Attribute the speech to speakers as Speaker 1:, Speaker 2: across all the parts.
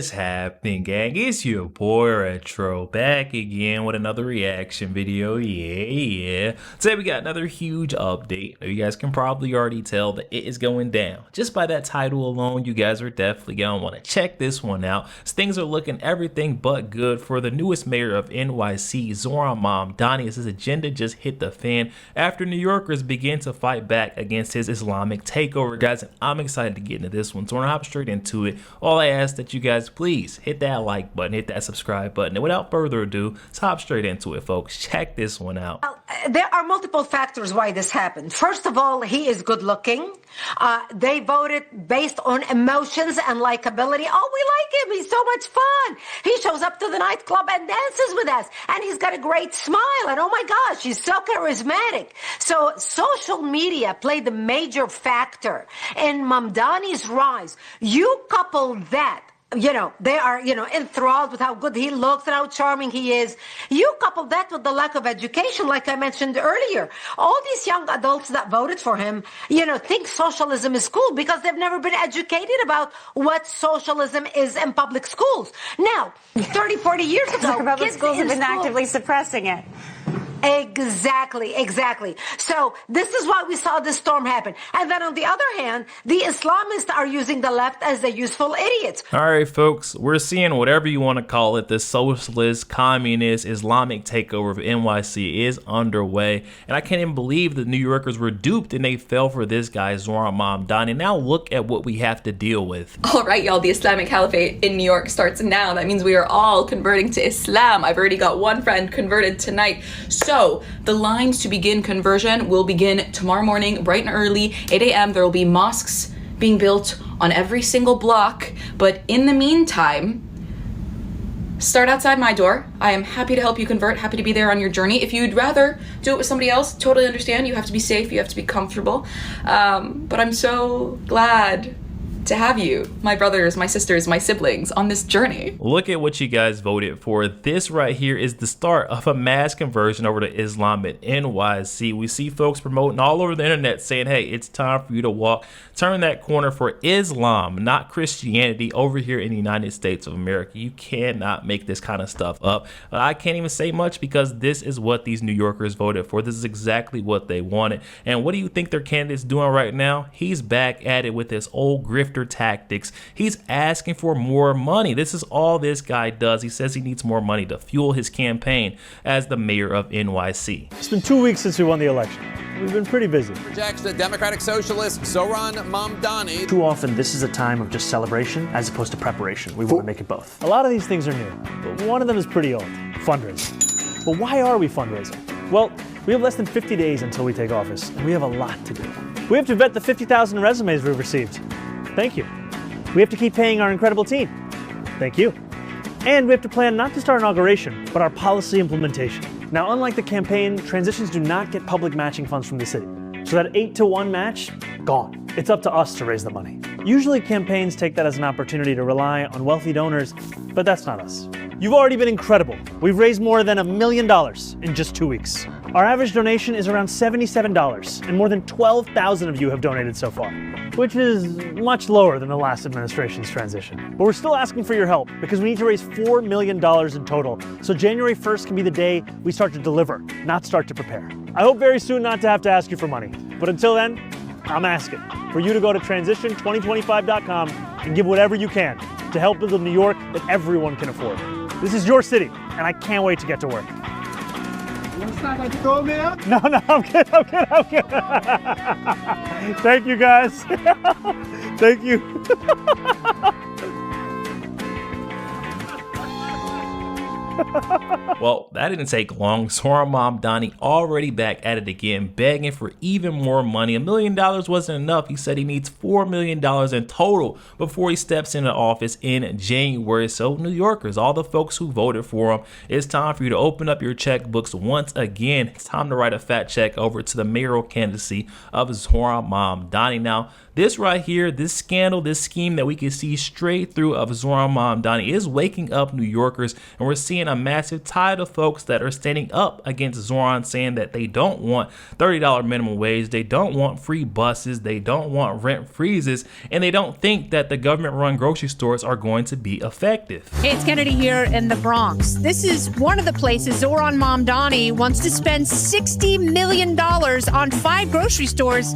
Speaker 1: What's happening, gang? It's your boy Retro back again with another reaction video. Yeah. Today we got another huge update. Now, you guys can probably already tell that it is going down. Just by that title alone, you guys are definitely gonna want to check this one out. So things are looking everything but good for the newest mayor of NYC, Zoran Mamdani, as his agenda just hit the fan after New Yorkers begin to fight back against his Islamic takeover, guys. And I'm excited to get into this one, so we're gonna hop straight into it. All I ask that you guys please hit that like button, hit that subscribe button, and without further ado, let's hop straight into it, folks. Check this one out.
Speaker 2: There are multiple factors why this happened. First of all, he is good looking. They voted based on emotions and likability. Oh, we like him. He's so much fun. He shows up to the nightclub and dances with us. And he's got a great smile. And oh my gosh, he's so charismatic. So social media played a major factor in Mamdani's rise. You couple that, they are, enthralled with how good he looks and how charming he is. You couple that with the lack of education, like I mentioned earlier. All these young adults that voted for him, think socialism is cool because they've never been educated about what socialism is in public schools. Now, 30, 40 years ago,
Speaker 3: public schools have been actively suppressing it.
Speaker 2: Exactly. So this is why we saw this storm happen. And then on the other hand, the Islamists are using the left as the useful idiots.
Speaker 1: All right, folks, we're seeing whatever you want to call it. The socialist, communist, Islamic takeover of NYC is underway. And I can't even believe the New Yorkers were duped and they fell for this guy, Zoran Mamdani. Now look at what we have to deal with.
Speaker 4: All right, y'all, the Islamic Caliphate in New York starts now. That means we are all converting to Islam. I've already got one friend converted tonight. So the lines to begin conversion will begin tomorrow morning, bright and early, 8 a.m. There will be mosques being built on every single block. But in the meantime, start outside my door. I am happy to help you convert, happy to be there on your journey. If you'd rather do it with somebody else, totally understand. You have to be safe, you have to be comfortable. But I'm so glad to have you, my brothers, my sisters, my siblings, on this journey.
Speaker 1: Look at what you guys voted for. This right here is the start of a mass conversion over to Islam at NYC. We see folks promoting all over the internet saying, hey, it's time for you to turn that corner for Islam, not Christianity, over here in the United States of America. You cannot make this kind of stuff up. I can't even say much because this is what these New Yorkers voted for. This is exactly what they wanted. And what do you think their candidate's doing right now? He's back at it with his old grifter tactics. He's asking for more money. This is all this guy does. He says he needs more money to fuel his campaign as the mayor of NYC.
Speaker 5: It's been 2 weeks since we won the election. We've been pretty busy.
Speaker 6: Rejects the Democratic Socialist Zoran Mamdani.
Speaker 7: Too often, this is a time of just celebration as opposed to preparation. We want to make it both.
Speaker 5: A lot of these things are new, but one of them is pretty old: fundraising. But why are we fundraising? Well, we have less than 50 days until we take office, and we have a lot to do. We have to vet the 50,000 resumes we've received. Thank you. We have to keep paying our incredible team. Thank you. And we have to plan not just our inauguration, but our policy implementation. Now, unlike the campaign, transitions do not get public matching funds from the city. So that 8-to-1 match, gone. It's up to us to raise the money. Usually campaigns take that as an opportunity to rely on wealthy donors, but that's not us. You've already been incredible. We've raised more than $1 million in just 2 weeks. Our average donation is around $77, and more than 12,000 of you have donated so far, which is much lower than the last administration's transition. But we're still asking for your help because we need to raise $4 million in total, so January 1st can be the day we start to deliver, not start to prepare. I hope very soon not to have to ask you for money, but until then, I'm asking for you to go to transition2025.com and give whatever you can to help build a New York that everyone can afford. This is your city, and I can't wait to get to work. No, I'm good. Thank you, guys. Thank you.
Speaker 1: Well, that didn't take long. Zoran Mamdani already back at it again, begging for even more money. $1 million wasn't enough. He said he needs $4 million in total before he steps into office in January. So New Yorkers, all the folks who voted for him, it's time for you to open up your checkbooks once again. It's time to write a fat check over to the mayoral candidacy of Zoran Mamdani. Now, this right here, this scandal, this scheme that we can see straight through of Zoran Mamdani is waking up New Yorkers, and we're seeing a massive tide of folks that are standing up against Zoran, saying that they don't want $30 minimum wage, they don't want free buses, they don't want rent freezes, and they don't think that the government-run grocery stores are going to be effective.
Speaker 8: It's Kennedy here in the Bronx. This is one of the places Zoran Mamdani wants to spend $60 million on 5 grocery stores.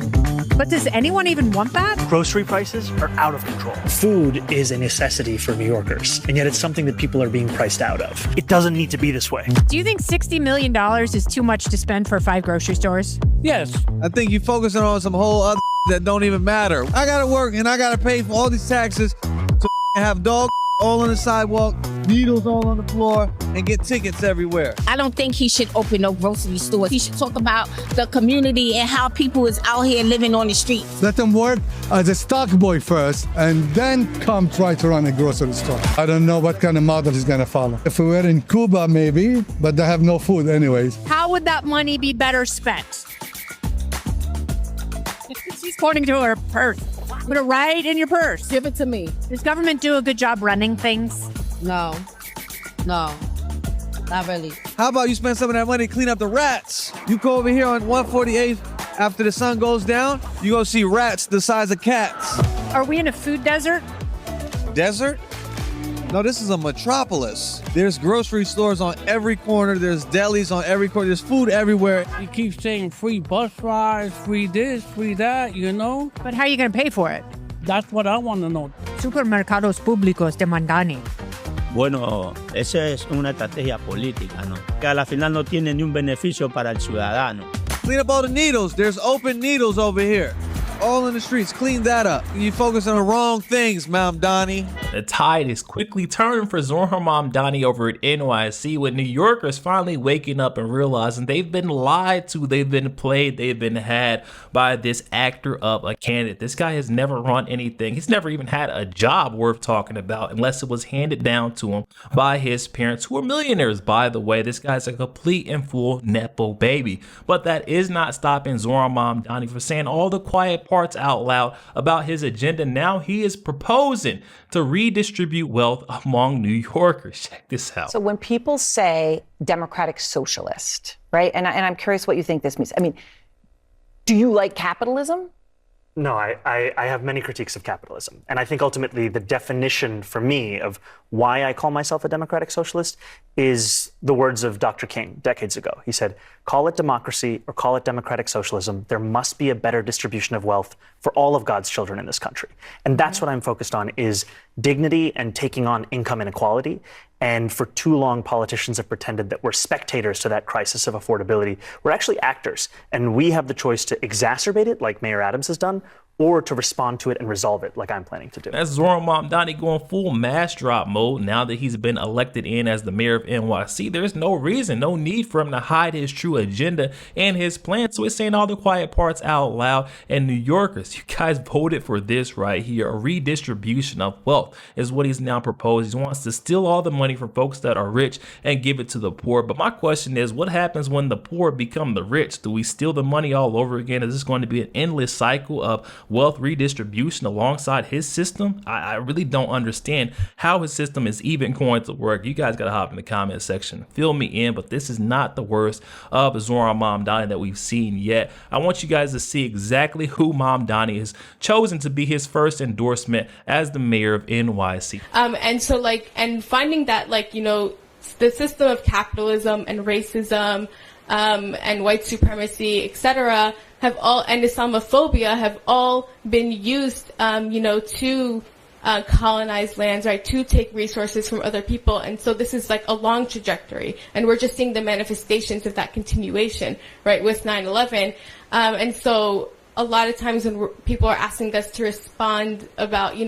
Speaker 8: But does anyone even want that?
Speaker 7: Grocery prices are out of control. Food is a necessity for New Yorkers, and yet it's something that people are being priced out of. It doesn't need to be this way.
Speaker 8: Do you think $60 million is too much to spend for 5 grocery stores?
Speaker 9: Yes. I think you're focusing on some whole other that don't even matter. I gotta work and I gotta pay for all these taxes to have dog all on the sidewalk, needles all on the floor, and get tickets everywhere.
Speaker 10: I don't think he should open no grocery stores. He should talk about the community and how people is out here living on the streets.
Speaker 11: Let them work as a stock boy first, and then come try to run a grocery store. I don't know what kind of model he's gonna follow. If we were in Cuba, maybe, but they have no food anyways.
Speaker 8: How would that money be better spent? She's pointing to her purse. Put it right in your purse.
Speaker 10: Give it to me.
Speaker 8: Does government do a good job running things?
Speaker 10: No, not really.
Speaker 9: How about you spend some of that money to clean up the rats? You go over here on 148th after the sun goes down, you go see rats the size of cats.
Speaker 8: Are we in a food desert?
Speaker 9: Desert? No, this is a metropolis. There's grocery stores on every corner. There's delis on every corner. There's food everywhere.
Speaker 12: You keep saying free bus rides, free this, free that, you know?
Speaker 8: But how are you going to pay for it?
Speaker 12: That's what I want to know.
Speaker 8: Supermercados públicos de Mamdani.
Speaker 13: Bueno, esa es una estrategia política, ¿no? Que a la final no tiene ni un beneficio para el ciudadano.
Speaker 9: Clean up all the needles. There's open needles over here. All in the streets. Clean that up. You focus on the wrong things, Mamdani.
Speaker 1: The tide is quickly turning for Zoran Mamdani over at NYC, with New Yorkers finally waking up and realizing they've been lied to, they've been played, they've been had by this actor of a candidate. This guy has never run anything. He's never even had a job worth talking about unless it was handed down to him by his parents, who are millionaires, by the way. This guy's a complete and full Nepo baby. But that is not stopping Zoran Mamdani from saying all the quiet parts out loud about his agenda. Now he is proposing to redistribute wealth among New Yorkers. Check this out.
Speaker 14: So when people say democratic socialist, right? And I'm curious what you think this means. I mean, do you like capitalism?
Speaker 7: No, I have many critiques of capitalism. And I think ultimately the definition for me of why I call myself a democratic socialist is the words of Dr. King decades ago. He said, call it democracy or call it democratic socialism. There must be a better distribution of wealth for all of God's children in this country. And that's what I'm focused on, is dignity and taking on income inequality. And for too long, politicians have pretended that we're spectators to that crisis of affordability. We're actually actors, and we have the choice to exacerbate it, like Mayor Adams has done, or to respond to it and resolve it, like I'm planning to do.
Speaker 1: That's Zoran Mamdani going full mass drop mode now that he's been elected in as the mayor of NYC. There's no reason, no need for him to hide his true agenda and his plan. So he's saying all the quiet parts out loud. And New Yorkers, you guys voted for this right here. A redistribution of wealth is what he's now proposed. He wants to steal all the money from folks that are rich and give it to the poor. But my question is, what happens when the poor become the rich? Do we steal the money all over again? Is this going to be an endless cycle of wealth redistribution alongside his system? I really don't understand how his system is even going to work. You guys gotta hop in the comment section, fill me in, but this is not the worst of Zoran Mamdani that we've seen yet. I want you guys to see exactly who Mamdani has chosen to be his first endorsement as the mayor of NYC.
Speaker 15: And finding that, the system of capitalism and racism and white supremacy, etc., have all, and Islamophobia have all been used, to colonize lands, right, to take resources from other people. And so this is like a long trajectory, and we're just seeing the manifestations of that continuation, right, with 9/11. And so a lot of times when people are asking us to respond about,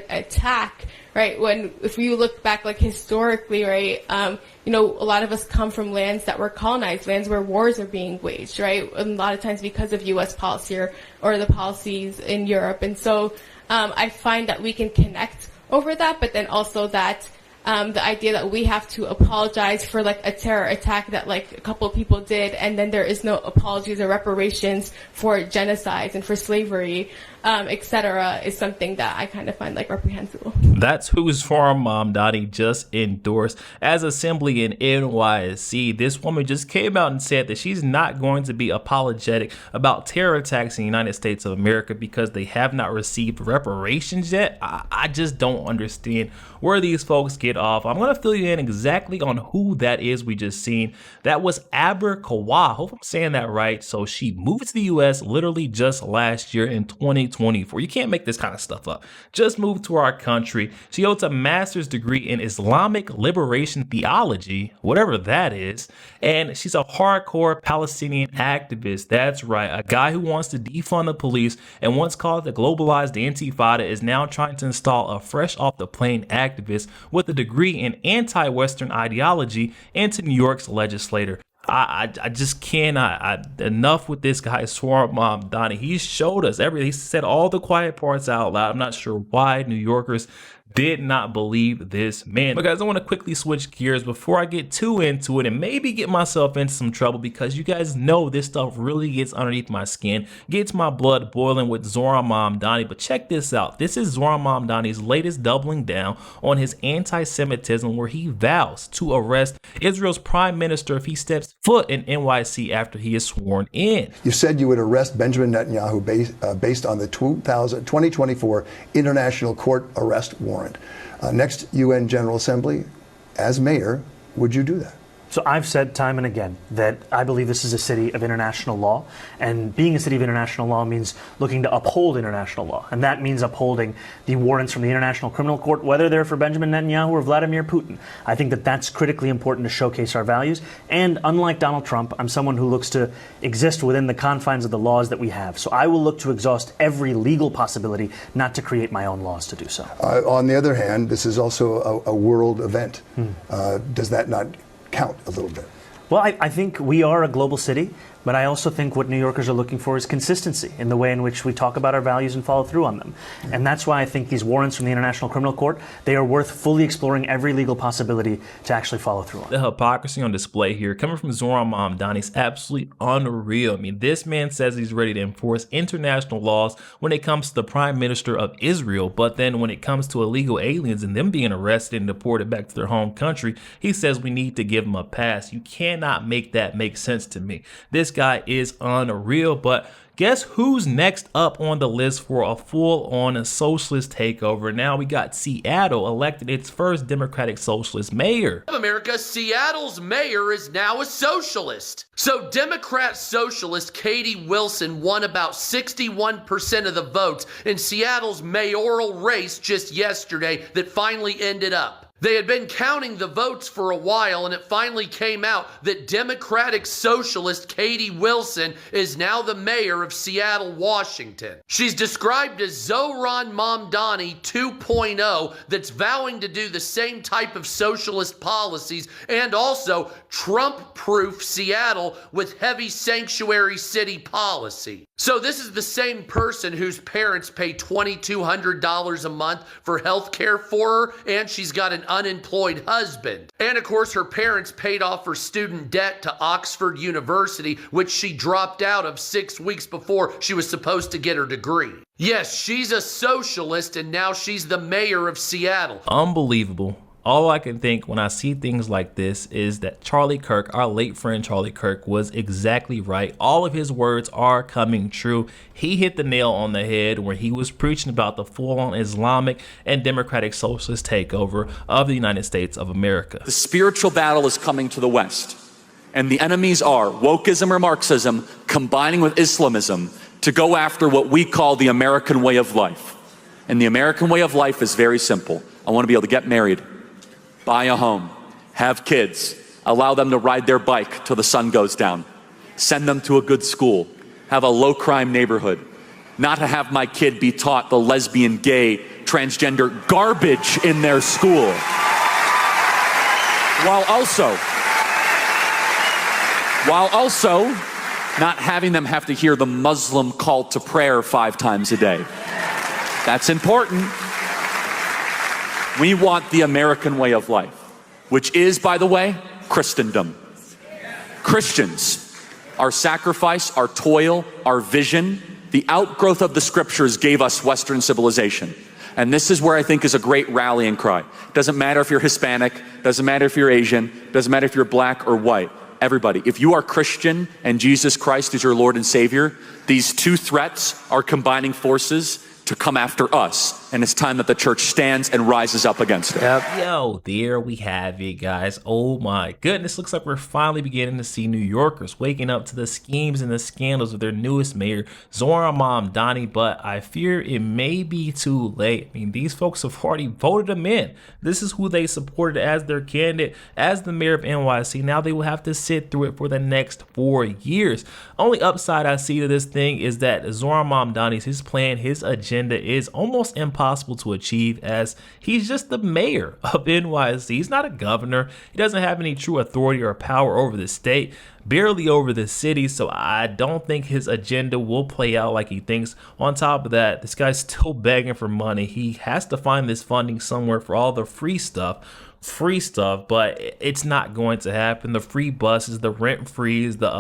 Speaker 15: attack, right, if you look back, historically, right, a lot of us come from lands that were colonized, lands where wars are being waged, right, a lot of times because of U.S. policy or the policies in Europe. And so I find that we can connect over that, but then also that the idea that we have to apologize for a terror attack that a couple of people did, and then there is no apologies or reparations for genocides and for slavery, etc., is something that I kind of find reprehensible.
Speaker 1: That's who Zoran Mamdani just endorsed as assembly in NYC. This woman just came out and said that she's not going to be apologetic about terror attacks in the United States of America because they have not received reparations yet. I just don't understand where these folks get off. I'm going to fill you in exactly on who that is we just seen. That was Aber Kawa. Hope I'm saying that right. So she moved to the US literally just last year in 2024. You can't make this kind of stuff up. Just moved to our country. She holds a master's degree in Islamic liberation theology, whatever that is. And she's a hardcore Palestinian activist. That's right. A guy who wants to defund the police and once called the globalized Antifada is now trying to install a fresh off the plane activist with a degree in anti-Western ideology into New York's legislature. I just cannot. Enough with this guy, Zoran Mamdani. He showed us everything. He said all the quiet parts out loud. I'm not sure why New Yorkers did not believe this man. But guys, I want to quickly switch gears before I get too into it and maybe get myself into some trouble, because you guys know this stuff really gets underneath my skin, gets my blood boiling with Zoran Mamdani. But check this out. This is Zoran Mamdani's latest doubling down on his anti-Semitism, where he vows to arrest Israel's prime minister if he steps foot in NYC after he is sworn in.
Speaker 16: You said you would arrest Benjamin Netanyahu based on the 2024 International Court Arrest Warrant. Next UN General Assembly, as mayor, would you do that?
Speaker 7: So I've said time and again that I believe this is a city of international law, and being a city of international law means looking to uphold international law, and that means upholding the warrants from the International Criminal Court, whether they're for Benjamin Netanyahu or Vladimir Putin. I think that that's critically important to showcase our values, and unlike Donald Trump, I'm someone who looks to exist within the confines of the laws that we have. So I will look to exhaust every legal possibility, not to create my own laws to do so.
Speaker 16: On the other hand, this is also a world event. Does that not count a little bit?
Speaker 7: Well, I think we are a global city, but I also think what New Yorkers are looking for is consistency in the way in which we talk about our values and follow through on them. And that's why I think these warrants from the International Criminal Court, they are worth fully exploring every legal possibility to actually follow through on.
Speaker 1: The hypocrisy on display here coming from Zoran Mamdani is absolutely unreal. I mean, this man says he's ready to enforce international laws when it comes to the prime minister of Israel, but then when it comes to illegal aliens and them being arrested and deported back to their home country, he says we need to give them a pass. You cannot make that make sense to me. This guy is unreal. But guess who's next up on the list for a full-on socialist takeover? Now we got Seattle elected its first Democratic Socialist mayor.
Speaker 17: America, Seattle's mayor is now a socialist. So Democrat socialist Katie Wilson won about 61% of the votes in Seattle's mayoral race just yesterday that finally ended up. They had been counting the votes for a while, and it finally came out that Democratic Socialist Katie Wilson is now the mayor of Seattle, Washington. She's described as Zoran Mamdani 2.0 that's vowing to do the same type of socialist policies and also Trump-proof Seattle with heavy sanctuary city policy. So this is the same person whose parents pay $2,200 a month for health care for her, and she's got an unemployed husband. And of course, her parents paid off her student debt to Oxford University, which she dropped out of 6 weeks before she was supposed to get her degree. Yes, she's a socialist, and now she's the mayor of Seattle.
Speaker 1: Unbelievable. All I can think when I see things like this is that Charlie Kirk, our late friend Charlie Kirk, was exactly right. All of his words are coming true. He hit the nail on the head when he was preaching about the full-on Islamic and democratic socialist takeover of the United States of America.
Speaker 18: The spiritual battle is coming to the West, and the enemies are wokeism or Marxism combining with Islamism to go after what we call the American way of life. And the American way of life is very simple. I want to be able to get married, buy a home, have kids, allow them to ride their bike till the sun goes down, send them to a good school, have a low crime neighborhood, not to have my kid be taught the lesbian, gay, transgender garbage in their school, while also not having them have to hear the Muslim call to prayer 5 times a day. That's important. We want the American way of life, which is, by the way, Christendom. Christians, our sacrifice, our toil, our vision, the outgrowth of the scriptures gave us Western civilization. And this is where I think is a great rallying cry. Doesn't matter if you're Hispanic, doesn't matter if you're Asian, doesn't matter if you're black or white. Everybody, if you are Christian and Jesus Christ is your Lord and Savior, these two threats are combining forces to come after us, and it's time that the church stands and rises up against it.
Speaker 1: Yo, there we have it, guys. Oh my goodness, looks like we're finally beginning to see New Yorkers waking up to the schemes and the scandals of their newest mayor, Zoran Mamdani, but I fear it may be too late. I mean, these folks have already voted him in. This is who they supported as their candidate, as the mayor of NYC. Now they will have to sit through it for the next 4 years. Only upside I see to this thing is that Zoran Mamdani's, his plan, his agenda is almost impossible to achieve, as he's just the mayor of NYC. He's not a governor. He doesn't have any true authority or power over the state, barely over the city, so I don't think his agenda will play out like he thinks. On top of that, this guy's still begging for money. He has to find this funding somewhere for all the free stuff, but it's not going to happen. The free buses, the rent freeze, the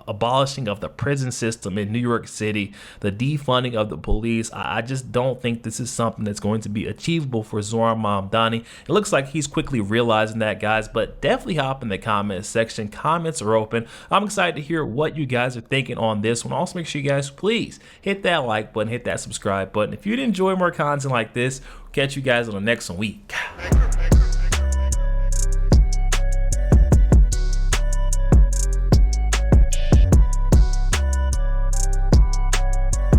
Speaker 1: abolishing of the prison system in New York City, the defunding of the police. I just don't think this is something that's going to be achievable for Zoran Mamdani. It looks like he's quickly realizing that, guys, but definitely hop in the comments section. Comments are open. I'm excited to hear what you guys are thinking on this one. Also, make sure you guys please hit that like button, hit that subscribe button. If you'd enjoy more content like this, we'll catch you guys on the next week.